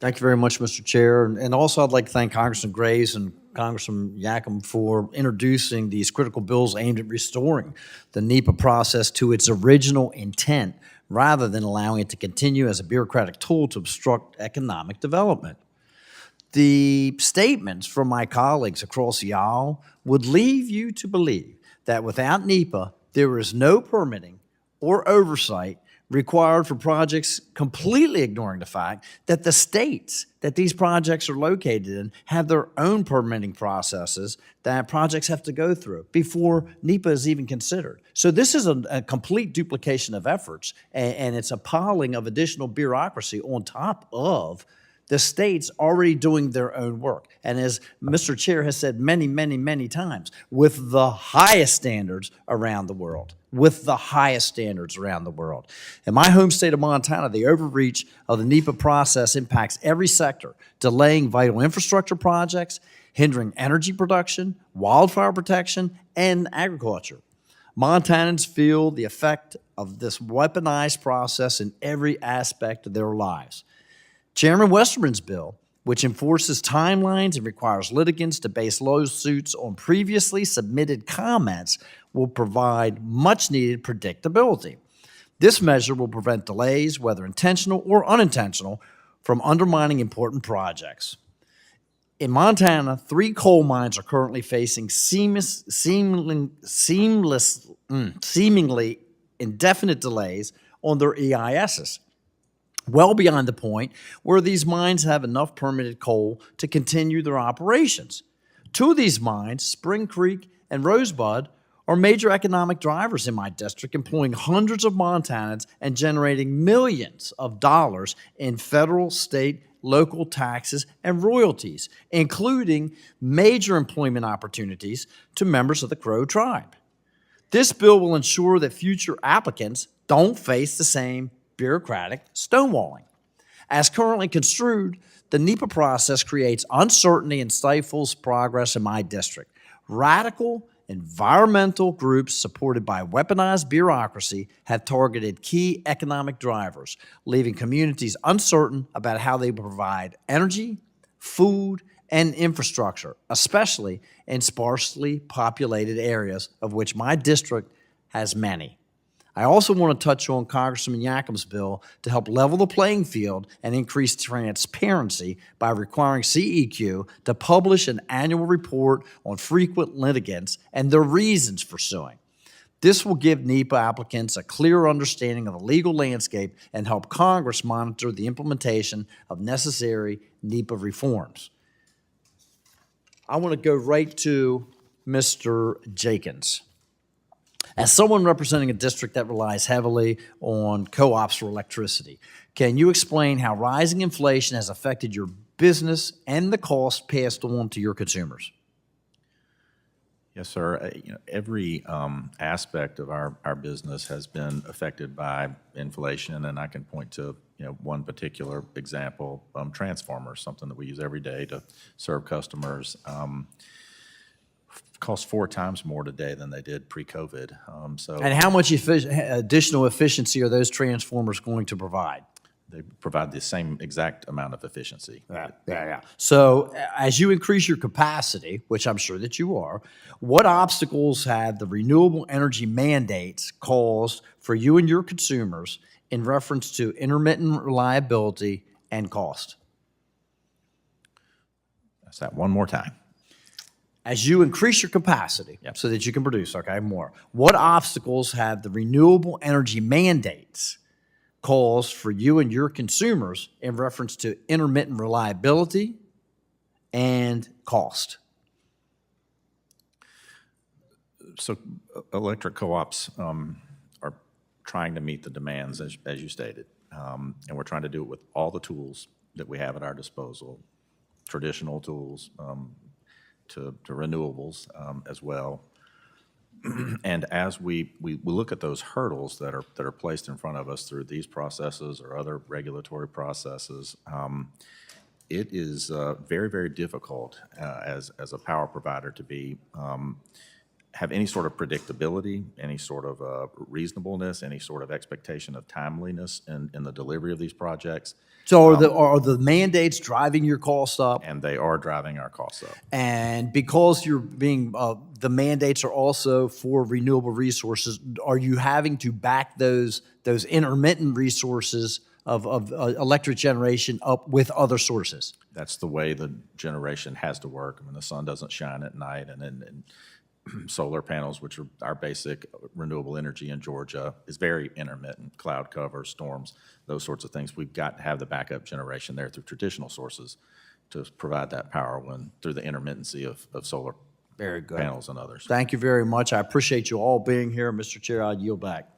Thank you very much, Mr. Chair. And also, I'd like to thank Congressman Graves and Congressman Yakum for introducing these critical bills aimed at restoring the NEPA process to its original intent rather than allowing it to continue as a bureaucratic tool to obstruct economic development. The statements from my colleagues across the aisle would leave you to believe that without NEPA, there is no permitting or oversight required for projects, completely ignoring the fact that the states that these projects are located in have their own permitting processes that projects have to go through before NEPA is even considered. So this is a complete duplication of efforts, and it's a piling of additional bureaucracy on top of the states already doing their own work. And as Mr. Chair has said many, many, many times, with the highest standards around the world, with the highest standards around the world. In my home state of Montana, the overreach of the NEPA process impacts every sector, delaying vital infrastructure projects, hindering energy production, wildfire protection, and agriculture. Montanans feel the effect of this weaponized process in every aspect of their lives. Chairman Westerman's bill, which enforces timelines and requires litigants to base lawsuits on previously submitted comments, will provide much-needed predictability. This measure will prevent delays, whether intentional or unintentional, from undermining important projects. In Montana, 3 coal mines are currently facing seemingly indefinite delays on their EISs, well beyond the point where these mines have enough permitted coal to continue their operations. 2 of these mines, Spring Creek and Rosebud, are major economic drivers in my district, employing hundreds of Montanans and generating millions of dollars in federal, state, local taxes and royalties, including major employment opportunities to members of the Crow tribe. This bill will ensure that future applicants don't face the same bureaucratic stonewalling. As currently construed, the NEPA process creates uncertainty and stifles progress in my district. Radical environmental groups supported by weaponized bureaucracy have targeted key economic drivers, leaving communities uncertain about how they provide energy, food, and infrastructure, especially in sparsely populated areas, of which my district has many. I also want to touch on Congressman Yakum's bill to help level the playing field and increase transparency by requiring CEQ to publish an annual report on frequent litigants and their reasons for suing. This will give NEPA applicants a clear understanding of the legal landscape and help Congress monitor the implementation of necessary NEPA reforms. I want to go right to Mr. Jenkins. As someone representing a district that relies heavily on co-ops for electricity, can you explain how rising inflation has affected your business and the cost passed on to your consumers? Yes, sir. Every aspect of our business has been affected by inflation, and I can point to one particular example: transformers, something that we use every day to serve customers. Cost 4 times more today than they did pre-COVID. And how much additional efficiency are those transformers going to provide? They provide the same exact amount of efficiency. Yeah. So as you increase your capacity, which I'm sure that you are, what obstacles have the renewable energy mandates caused for you and your consumers in reference to intermittent reliability and cost? That's that one more time. As you increase your capacity so that you can produce, more, what obstacles have the renewable energy mandates caused for you and your consumers in reference to intermittent reliability and cost? So electric co-ops are trying to meet the demands, as you stated, and we're trying to do it with all the tools that we have at our disposal, traditional tools, to renewables as well. And as we look at those hurdles that are placed in front of us through these processes or other regulatory processes, it is very, very difficult as a power provider to be have any sort of predictability, any sort of reasonableness, any sort of expectation of timeliness in the delivery of these projects, So are the mandates driving your costs up? and they are driving our costs up. And because you're being, the mandates are also for renewable resources, are you having to back those intermittent resources of electric generation up with other sources? That's the way the generation has to work. I mean, the sun doesn't shine at night, and solar panels, which are our basic renewable energy in Georgia, is very intermittent. Cloud cover, storms, those sorts of things. We've got to have the backup generation there through traditional sources to provide that power through the intermittency of solar Very good. panels and others. Thank you very much. I appreciate you all being here. Mr. Chair, I yield back.